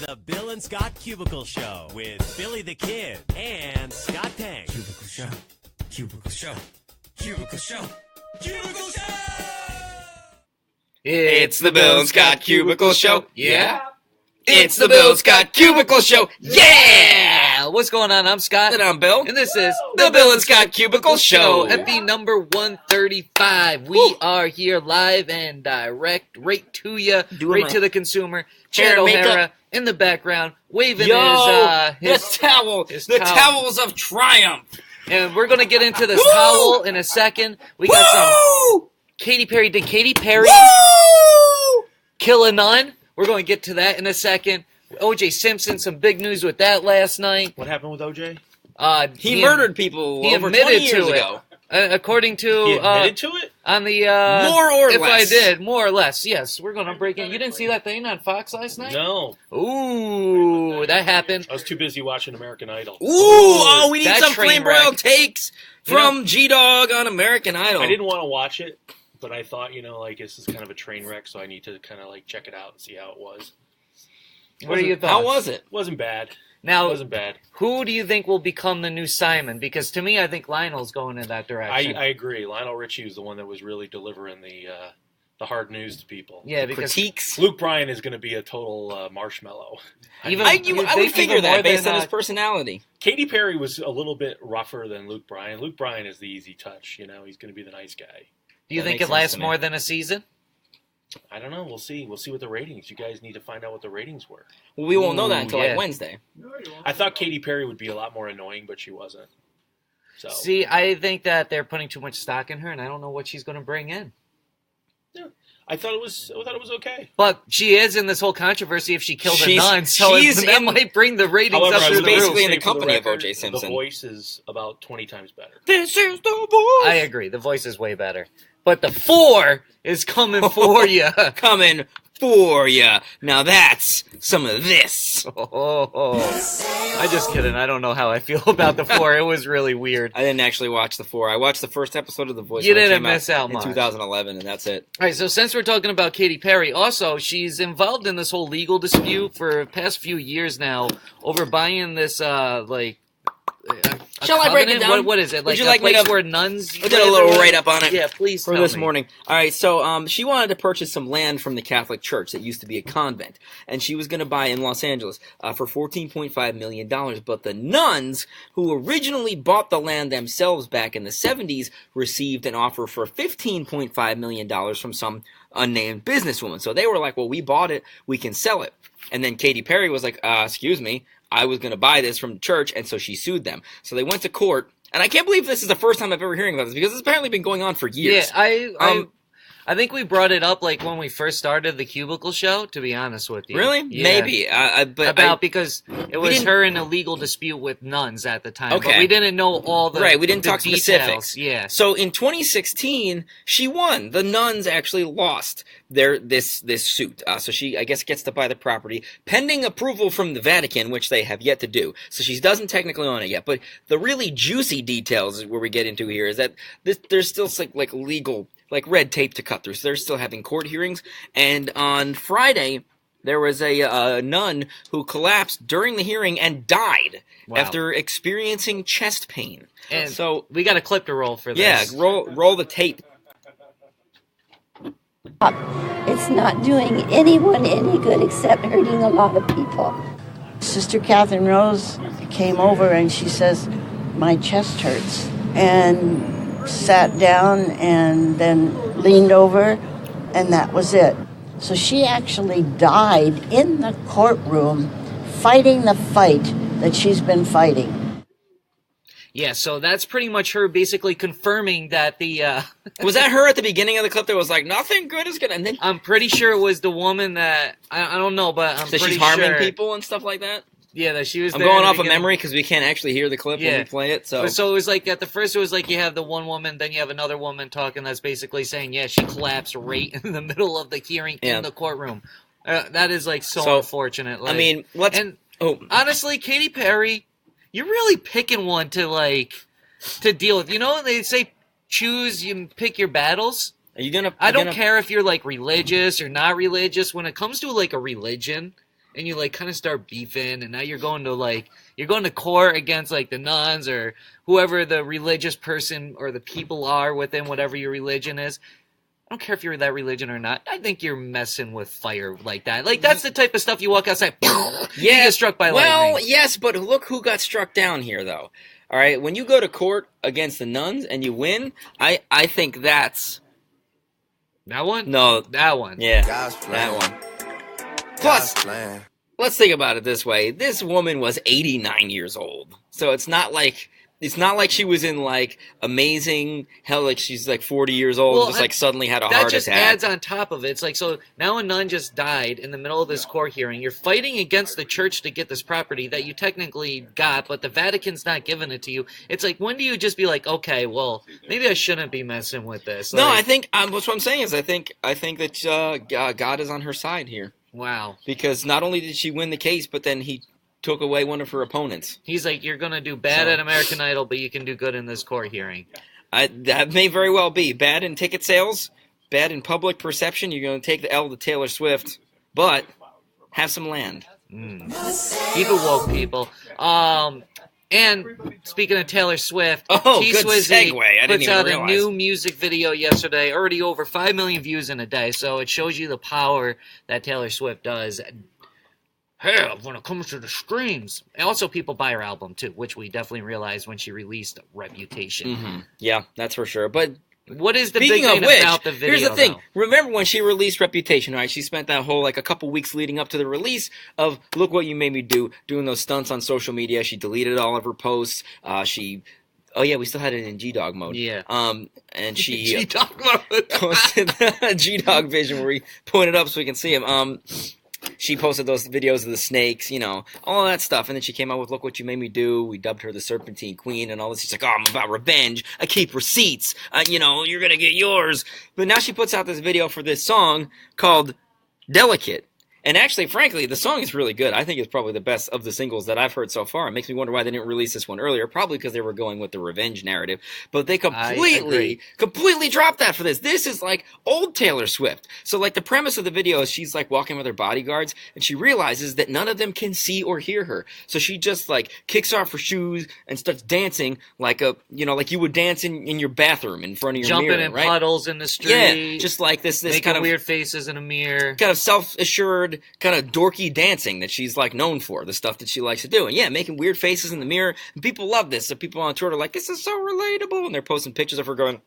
the Bill and Scott Cubicle Show with Billy the Kid and Scott Tang. Cubicle Show. Cubicle Show. Cubicle Show. Cubicle Show! It's the Bill and Scott Cubicle Show. Yeah. It's the Bill and Scott Cubicle Show. Yeah! What's going on? I'm Scott. And I'm Bill. And this is the Bill and Scott Cubicle Show. Epi number 135. We are here live and direct, right to you, right to the consumer. Chad O'Hara in the background, waving his towel. The towels of triumph. And we're going to get into this towel in a second. We got some Katy Perry. Did Katy Perry kill a nun? We're going to get to that in a second. OJ Simpson, some big news with that last night. What happened with OJ? He murdered people over 20 years ago. According to... He admitted to it? On the... more or if less. If I did, more or less, yes. We're going to break in. You didn't see that thing on Fox last night? No. Ooh, that happened. I was too busy watching American Idol. Ooh, we need some flame wreck. broiled takes from G-Dog on American Idol. I didn't want to watch it, but I thought, this is kind of a train wreck, so I need to kind of check it out and see how it was. What are your thoughts? How was it? Wasn't bad. Now, it wasn't bad. Who do you think will become the new Simon? Because to me, I think Lionel's going in that direction. I agree. Lionel Richie was the one that was really delivering the hard news to people. Yeah, because critiques. Luke Bryan is going to be a total marshmallow. I would figure that based on his personality. Katy Perry was a little bit rougher than Luke Bryan. Luke Bryan is the easy touch. He's going to be the nice guy. Do you think it lasts more than a season? I don't know. We'll see. We'll see what the ratings. You guys need to find out what the ratings were. Well, we won't know that until Wednesday. I thought Katy Perry would be a lot more annoying, but she wasn't. So see, I think that they're putting too much stock in her, and I don't know what she's going to bring in. Yeah, I thought it was okay. But she is in this whole controversy if she killed a nun, so that might bring the ratings up to the roof. Basically in the company of OJ Simpson. The Voice is about 20 times better. This is the Voice. I agree. The Voice is way better. But the 4 is coming for you. Coming for you. Now that's some of this. I'm just kidding. I don't know how I feel about the 4. It was really weird. I didn't actually watch the 4. I watched the first episode of The Voice. You didn't miss out in much. 2011, and that's it. All right, so since we're talking about Katy Perry, also, she's involved in this whole legal dispute for the past few years now over buying this, Shall I break it down? What is it? Would you like place me to, where nuns... I did a little write-up on it. Yeah, please for this morning. All right, so she wanted to purchase some land from the Catholic Church that used to be a convent, and she was going to buy in Los Angeles for $14.5 million, but the nuns, who originally bought the land themselves back in the 70s, received an offer for $15.5 million from some unnamed businesswoman. So they were like, well, we bought it, we can sell it. And then Katy Perry was like, excuse me, I was going to buy this from the church, and so she sued them. So they went to court, and I can't believe this is the first time I've ever hearing about this, because it's apparently been going on for years. Yeah, I think we brought it up when we first started the Cubicle Show, to be honest with you. Really? Yeah. Maybe. Because it was her in a legal dispute with nuns at the time. Okay. But we didn't know all the Right, we didn't talk details. specifics. Yeah. So in 2016, she won. The nuns actually lost this suit. So she, I guess, gets to buy the property, pending approval from the Vatican, which they have yet to do. So she doesn't technically own it yet. But the really juicy details is where we get into here is that there's still like legal... red tape to cut through. So they're still having court hearings. And on Friday, there was a nun who collapsed during the hearing and died after experiencing chest pain. And so we got a clip to roll for this. Yeah, roll the tape. It's not doing anyone any good except hurting a lot of people. Sister Catherine Rose came over and she says, my chest hurts. And sat down and then leaned over, and that was it. So she actually died in the courtroom fighting the fight that she's been fighting. Yeah, so that's pretty much her basically confirming that the... Was that her at the beginning of the clip that was like, nothing good is gonna... And then I'm pretty sure it was the woman that... I don't know, but I'm pretty sure... she's harming people and stuff like that? Yeah, that she was. I'm going off of memory because we can't actually hear the clip when we play it. So it was like at the first, it was like you have the one woman, then you have another woman talking that's basically saying, yeah, she collapsed right in the middle of the hearing in the courtrum. That is so unfortunate. I mean, honestly, Katy Perry, you're really picking one to deal with. You know, they say choose, you pick your battles. Are you gonna? I don't care if you're religious or not religious. When it comes to a religion. and you like kind of start beefing, and now you're going to court against like the nuns or whoever the religious person or the people are within whatever your religion is. I don't care if you're that religion or not. I think you're messing with fire like that. Like, that's the type of stuff you walk outside, you get struck by lightning. Well, yes, but look who got struck down here, though. All right, when you go to court against the nuns and you win, I think that's... That one? No. That one. Yeah, that one. Plus, let's think about it this way. This woman was 89 years old. So it's not like she was in like amazing hell, like she's like 40 years old, and just like suddenly had a heart attack. That just adds on top of it. It's like, so now a nun just died in the middle of this court hearing. You're fighting against the church to get this property that you technically got, but the Vatican's not giving it to you. It's like, when do you just be like, okay, well, maybe I shouldn't be messing with this? No, I think what I'm saying is I think that God is on her side here. Wow. Because not only did she win the case, but then he took away one of her opponents. He's like, you're going to do bad at American Idol, but you can do good in this court hearing. That may very well be. Bad in ticket sales, bad in public perception. You're going to take the L to Taylor Swift, but have some land. Keep it woke, people. And speaking of Taylor Swift, good segue. I didn't puts even out realize. a new music video yesterday, already over 5 million views in a day, so it shows you the power that Taylor Swift does. Hey, when it comes to the streams. And also, people buy her album, too, which we definitely realized when she released Reputation. Mm-hmm. Yeah, that's for sure. But what is the speaking big thing of which, about the video, here's the thing. though? Remember when she released Reputation, right? She spent that whole, like, a couple weeks leading up to the release of Look What You Made Me Do, doing those stunts on social media. She deleted all of her posts. Oh, yeah, we still had it in G-Dog mode. Yeah. And she... G-Dog mode. posted the G-Dog vision where we point it up so we can see him. She posted those videos of the snakes, you know, all that stuff. And then she came out with Look What You Made Me Do. We dubbed her the Serpentine Queen and all this. She's like, oh, I'm about revenge. I keep receipts. You know, you're going to get yours. But now she puts out this video for this song called Delicate. And actually, frankly, the song is really good. I think it's probably the best of the singles that I've heard so far. It makes me wonder why they didn't release this one earlier. Probably because they were going with the revenge narrative. But they completely dropped that for this. This is like old Taylor Swift. So like the premise of the video is she's like walking with her bodyguards and she realizes that none of them can see or hear her. So she just like kicks off her shoes and starts dancing like like you would dance in your bathroom in front of your mirror, Jumping in right? puddles in the street. Yeah, just like this making kind of weird faces in a mirror. Kind of self-assured, kind of dorky dancing that she's like known for, the stuff that she likes to do. And yeah, making weird faces in the mirror. And people love this. So people on Twitter are like, this is so relatable. And they're posting pictures of her going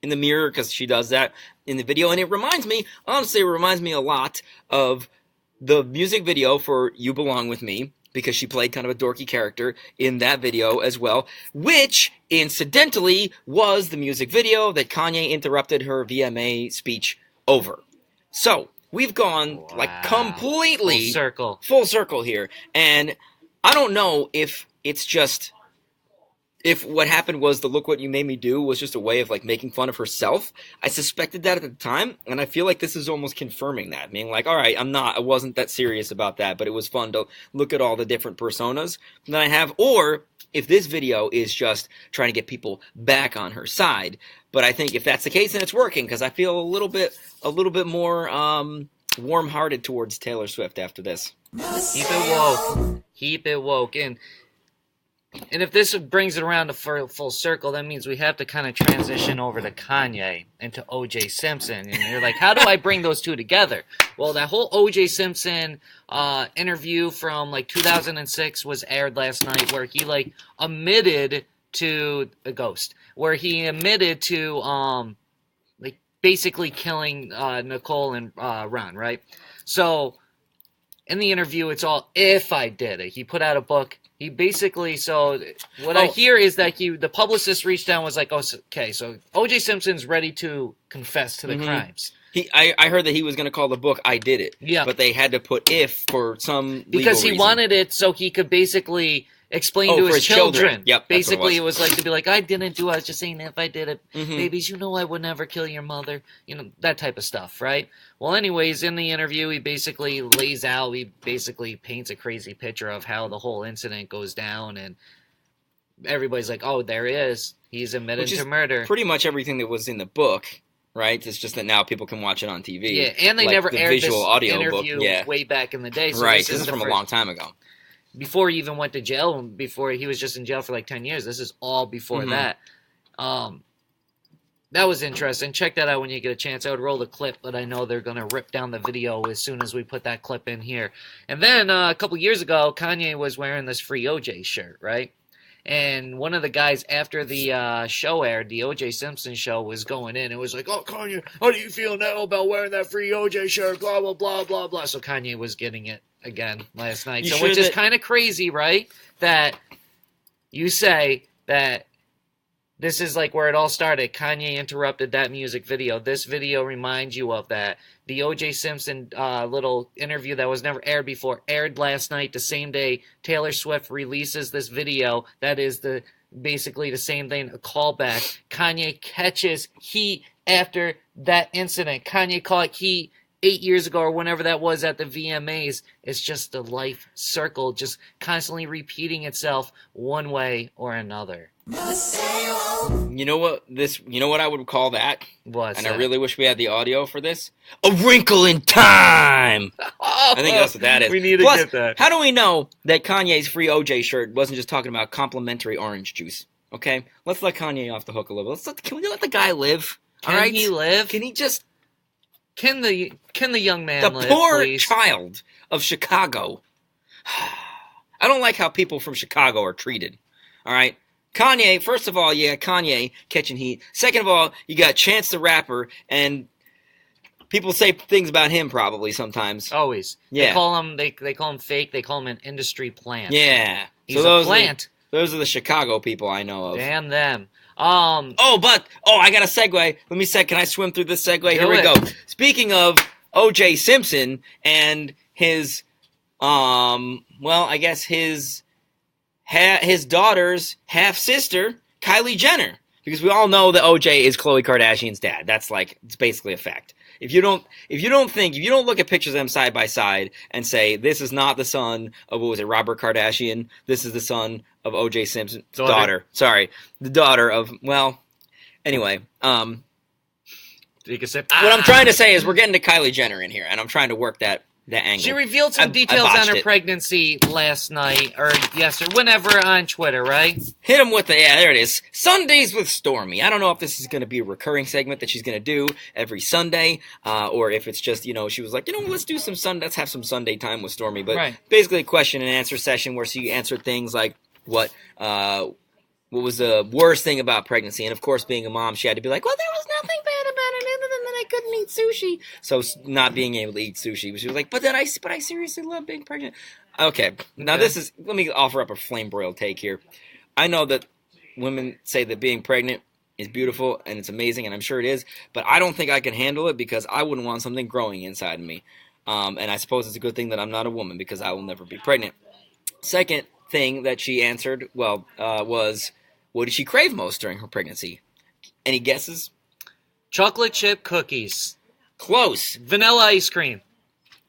in the mirror because she does that in the video. And it reminds me a lot of the music video for You Belong With Me, because she played kind of a dorky character in that video as well, which, incidentally, was the music video that Kanye interrupted her VMA speech over. So, we've gone, like, completely... Full circle here. And I don't know if it's just... If what happened was the Look What You Made Me Do was just a way of, like, making fun of herself. I suspected that at the time, and I feel like this is almost confirming that. Being like, all right, I wasn't that serious about that, but it was fun to look at all the different personas that I have. Or if this video is just trying to get people back on her side. But I think if that's the case, then it's working, because I feel a little bit more warm-hearted towards Taylor Swift after this. Keep it woke. Keep it woke. And if this brings it around to full circle, that means we have to kind of transition over to Kanye and to OJ Simpson. And you're like, how do I bring those two together? Well, that whole OJ Simpson interview from like 2006 was aired last night, where he like admitted to a ghost, where he admitted to like basically killing Nicole and Ron, right? So in the interview, it's all if I did it. He put out a book. He basically, I hear is that the publicist reached down and was like, oh, okay, so O.J. Simpson's ready to confess to the crimes. I heard that he was going to call the book I Did It. Yeah. But they had to put if for some legal because he reason. wanted it so he could basically explain to his children. Yep, basically, it was like to be like, I didn't do it. I was just saying if I did it. Babies, you know I would never kill your mother. You know, that type of stuff, right? Well, anyways, in the interview, he basically paints a crazy picture of how the whole incident goes down, and everybody's like, oh, there he is. He's admitted to murder. Pretty much everything that was in the book right? It's just that now people can watch it on TV. Yeah, and they like never the aired visual this audio interview book. way back in the day. So Right, this this is the from a first- long time ago. Before he even went to jail, before he was just in jail for like 10 years. This is all before that. That was interesting. Check that out when you get a chance. I would roll the clip, but I know they're going to rip down the video as soon as we put that clip in here. And then a couple years ago, Kanye was wearing this Free OJ shirt, right? And one of the guys after the show aired, the OJ Simpson show, was going in. It was like, oh, Kanye, how do you feel now about wearing that Free OJ shirt? Blah, blah, blah, blah, blah. So Kanye was getting it again last night. So, which is kind of crazy, right? That you say that this is like where it all started. Kanye interrupted that music video. This video reminds you of that. The O.J. Simpson little interview that was never aired before aired last night, the same day Taylor Swift releases this video that is basically the same thing, a callback. Kanye catches heat after that incident. Kanye caught heat 8 years ago or whenever that was at the VMAs. It's just a life circle, just constantly repeating itself one way or another. You know what I would call that? What's and that? I really wish we had the audio for this. A wrinkle in time. I think that's what that is. We need to Plus, get that. How do we know that Kanye's Free OJ shirt wasn't just talking about complimentary orange juice? Okay, let's let Kanye off the hook a little bit. Can we let the guy live? Can all right? he live? Can he just? Can the young man The live, poor please? child of Chicago. I don't like how people from Chicago are treated. All right. Kanye, first of all, Kanye catching heat. Second of all, you got Chance the Rapper, and people say things about him probably sometimes. Always. Yeah. They call him fake. They call him an industry plant. Yeah. He's a plant. Those are the Chicago people I know of. Damn them. I got a segue. Let me can I swim through this segue? Here we go. Speaking of OJ Simpson and his, I guess his daughter's half-sister, Kylie Jenner. Because we all know that OJ is Khloe Kardashian's dad. That's it's basically a fact. If you don't look at pictures of them side by side and say, this is not the son of, Robert Kardashian, this is the son of OJ Simpson's daughter. Sorry. The daughter of, anyway. What I'm trying to say is we're getting to Kylie Jenner in here, and I'm trying to work that angle. She revealed some details on her pregnancy last night, or yesterday, whenever on Twitter, right? Hit him with there it is. Sundays with Stormy. I don't know if this is going to be a recurring segment that she's going to do every Sunday, or if it's just, she was like, let's do let's have some Sunday time with Stormy. But basically a question and answer session where she answered things like, what was the worst thing about pregnancy? And of course, being a mom, she had to be like, well, there was nothing bad about it other than that I couldn't eat sushi. So not being able to eat sushi. She was like, but I seriously love being pregnant. Okay. Now let me offer up a flame broiled take here. I know that women say that being pregnant is beautiful and it's amazing, and I'm sure it is, but I don't think I can handle it because I wouldn't want something growing inside of me. And I suppose it's a good thing that I'm not a woman because I will never be pregnant. Second thing that she answered, was, what did she crave most during her pregnancy? Any guesses? Chocolate chip cookies. Close. Vanilla ice cream.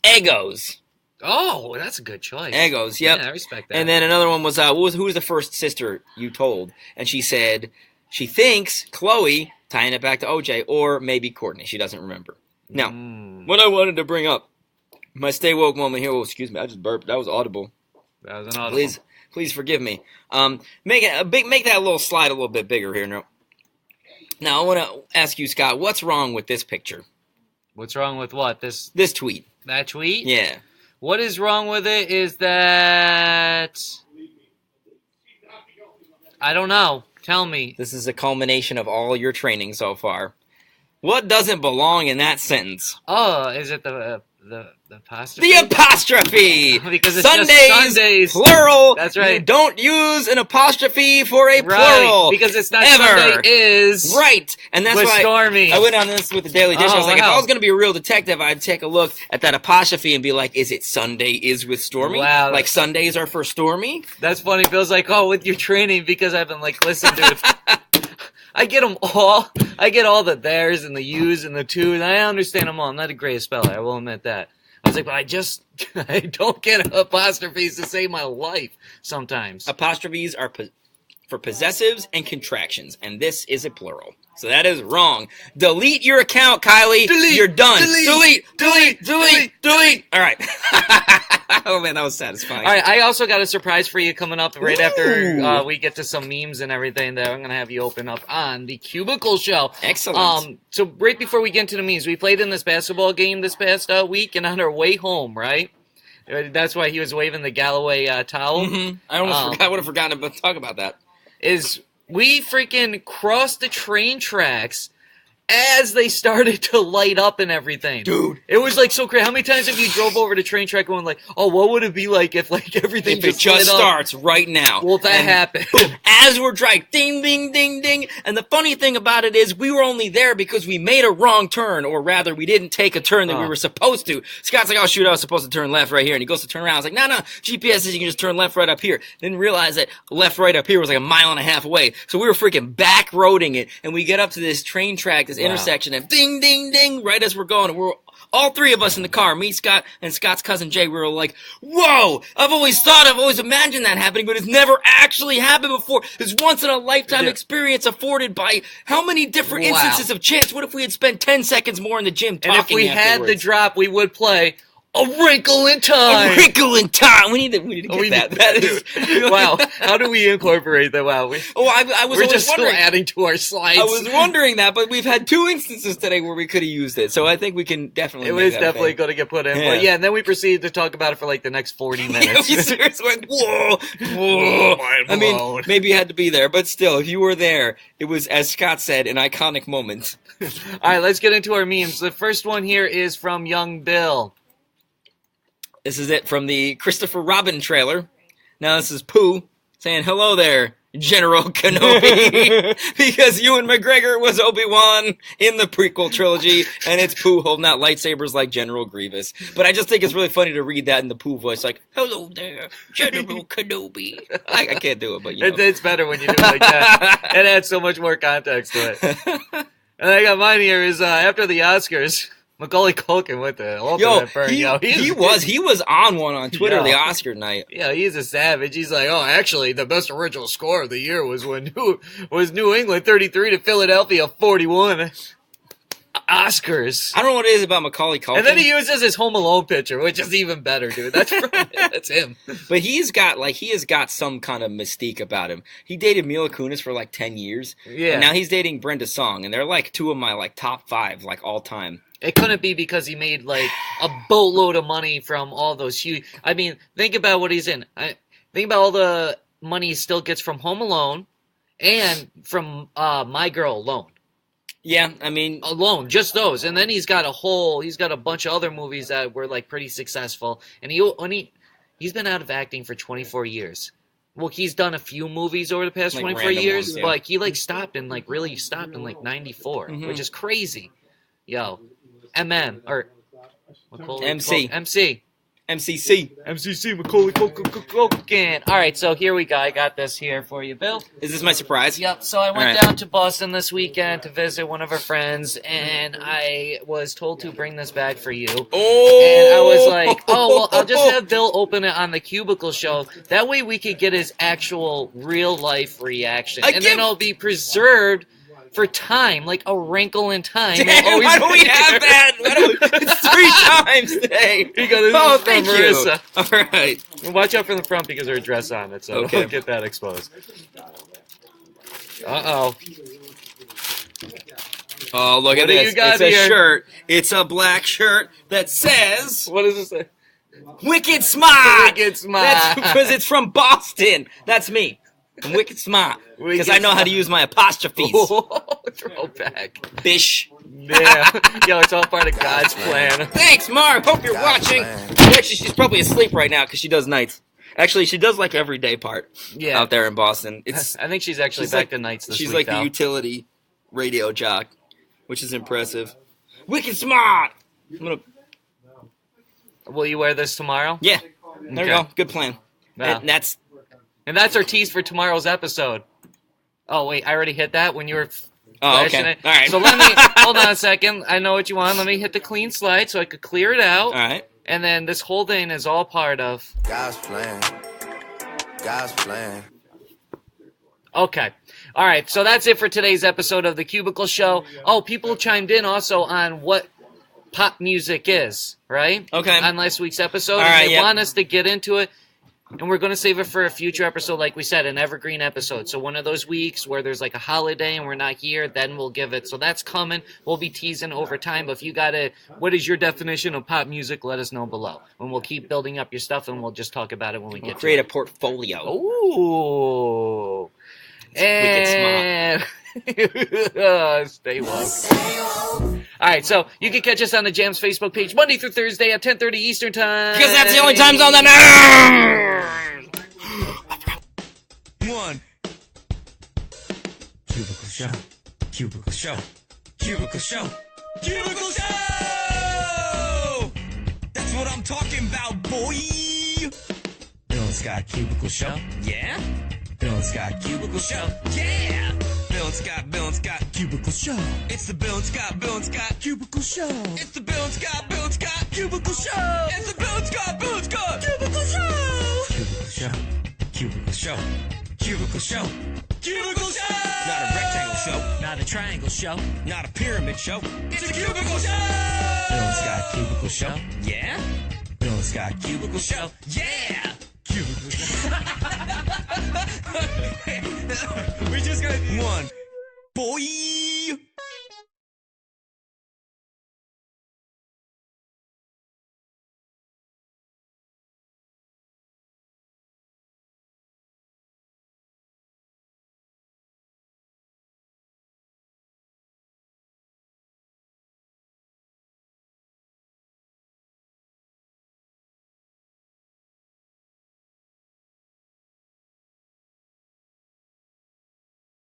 Eggos. Oh, that's a good choice. Eggos, yep. Yeah, I respect that. And then another one was, who was the first sister you told? And she said she thinks Chloe, tying it back to OJ, or maybe Courtney. She doesn't remember. Now, what I wanted to bring up, my stay woke moment here. Oh, excuse me, I just burped. That was audible. That was an audible. Please forgive me. Make that little slide a little bit bigger here. Now, I want to ask you, Scott, what's wrong with this picture? What's wrong with what? This tweet. That tweet? Yeah. What is wrong with it is that... I don't know. Tell me. This is a culmination of all your training so far. What doesn't belong in that sentence? Oh, is it the apostrophe? The apostrophe! Because it's Sundays, just Sundays. Plural. That's right. You don't use an apostrophe for a plural. Because it's not ever. Sunday is. Right. And that's why Stormy. I went on this with the Daily Dish. I was like, wow. if I was going to be a real detective, I'd take a look at that apostrophe and be like, is it Sunday is with Stormy? Wow. Like Sundays are for Stormy? That's funny. Feels like, with your training, because I've been listening to it. I get them all. I get all the theirs and the yous and the twos. I understand them all. I'm not the greatest speller. I will admit that. I was like, but I don't get apostrophes to save my life sometimes. Apostrophes are for possessives and contractions, and this is a plural. So that is wrong. Delete your account, Kylie. You're done. Delete. All right. Oh, man, that was satisfying. All right, I also got a surprise for you coming up right after we get to some memes and everything that I'm going to have you open up on the Cubicle Show. Excellent. So right before we get into the memes, we played in this basketball game this past week, and on our way home, right? That's why he was waving the Galloway towel. Mm-hmm. I almost would have forgotten to talk about that. We freaking crossed the train tracks as they started to light up and everything. Dude. It was like so crazy. How many times have you drove over the train track going like, oh, what would it be like if like everything If it just starts right now. Well, that happened. As we're driving, ding, ding, ding, ding. And the funny thing about it is we were only there because we made a wrong turn, or rather we didn't take a turn that we were supposed to. Scott's like, oh shoot, I was supposed to turn left right here. And he goes to turn around. I was like, no, GPS says you can just turn left right up here. Didn't realize that left right up here was like 1.5 miles away. So we were freaking back roading it. And we get up to this train track, this intersection, and ding, ding, ding, right as we're going. And we're all three of us in the car, me, Scott, and Scott's cousin Jay. We were like, whoa, I've always imagined that happening, but it's never actually happened before. It's once in a lifetime experience afforded by how many different instances of chance? What if we had spent 10 seconds more in the gym talking? And if we had the drop, we would play A Wrinkle in Time. A Wrinkle in Time. We need to get that. That is wow. How do we incorporate that? Wow. We're just still adding to our slides. I was wondering that, but we've had 2 instances today where we could have used it, so I think we can definitely. It was definitely going to get put in. But yeah, and then we proceeded to talk about it for like the next 40 minutes. We seriously went, whoa. I mean, maybe you had to be there, but still, if you were there, it was, as Scott said, an iconic moment. All right, let's get into our memes. The first one here is from Young Bill. This is it from the Christopher Robin trailer. Now this is Pooh saying, hello there, General Kenobi. Because Ewan McGregor was Obi-Wan in the prequel trilogy, and it's Pooh holding out lightsabers like General Grievous. But I just think it's really funny to read that in the Pooh voice, like, hello there, General Kenobi. I can't do it, but you know. It's better when you do it like that. It adds so much more context to it. And I got mine here is after the Oscars, Macaulay Culkin with the ultimate burn. He was on one on Twitter the Oscar night. Yeah, he's a savage. He's like, oh, actually, the best original score of the year was New England 33 to Philadelphia 41. Oscars. I don't know what it is about Macaulay Culkin. And then he uses his Home Alone picture, which is even better, dude. That's him. But he has got some kind of mystique about him. He dated Mila Kunis for like 10 years. Yeah. And now he's dating Brenda Song, and they're like 2 of my like top 5 like all time. It couldn't be because he made like a boatload of money from all those huge. I mean, think about what he's in. Think about all the money he still gets from Home Alone and from My Girl Alone. Yeah, I mean, alone, just those, and then he's got a bunch of other movies that were like pretty successful, and he's been out of acting for 24 years. Well, he's done a few movies over the past 24 years, ones, yeah. but he stopped in 94, which is crazy. Yo, MCC, Macaulay Culkin. All right, so here we go. I got this here for you, Bill. Is this my surprise? Yep. So I went down to Boston this weekend to visit one of our friends, and I was told to bring this bag for you. Oh! And I was like, oh, well, I'll just have Bill open it on the Cubicle Show. That way we could get his actual real-life reaction. And then it'll be preserved for time, like A Wrinkle in Time. Damn, why don't we have that? It's 3 times today. Thank Marissa. you. All right. Watch out for the front because there's a dress on it, so don't get that exposed. Uh-oh. Oh, look at this. It's a shirt. It's a black shirt that says... What does it say? Wicked Smart. Wicked Smart. That's because it's from Boston. That's me. I'm wicked smart. Because I know how to use my apostrophes. Throwback. Bish. Yeah. Yo, it's all part of God's plan. Thanks, Mark. Hope you're watching. Actually, she's probably asleep right now because she does nights. Actually, she does like everyday part out there in Boston. I think she's actually back to nights this week. She's like a utility radio jock, which is impressive. Wicked smart. Will you wear this tomorrow? Yeah. There we go. Good plan. Wow. And that's our tease for tomorrow's episode. Oh, wait, I already hit that when you were flashing it. All right. So let me, hold on a second. I know what you want. Let me hit the clean slide so I could clear it out. All right. And then this whole thing is all part of God's plan. God's plan. Okay. All right, so that's it for today's episode of the Cubicle Show. Oh, people chimed in also on what pop music is, right? Okay. On last week's episode. All And right, they yep. want us to get into it. And we're going to save it for a future episode, like we said, an evergreen episode. So one of those weeks where there's like a holiday and we're not here, then we'll give it. So that's coming. We'll be teasing over time. But if you got what is your definition of pop music, let us know below. And we'll keep building up your stuff and we'll just talk about it when we get to Create it. a portfolio. Ooh. Wicked And stay woke. All right, so you can catch us on the Jams Facebook page Monday through Thursday at 10:30 Eastern Time. Because that's the only time zone that One. Cubicle Show. Cubicle Show. Cubicle Show. Cubicle Show! That's what I'm talking about, boy! Bill and Scott Cubicle Show. Yeah? Bill and Scott Cubicle Show. Yeah! Bill and Scott Cubicle Show. It's the Bill and Scott Cubicle Show. It's the Bill and Scott Cubicle Show. It's the Bill and Scott Cubicle Show. Cubicle Show. Cubicle Show. Cubicle Show. Cubicle Show. Not a rectangle show. Not a triangle show. Not a pyramid show. It's a Cubicle Show. Bill and Scott Cubicle Show. Yeah? Bill and Scott Cubicle Show. Yeah! Cubicle Show. We're just gonna... One. Boy!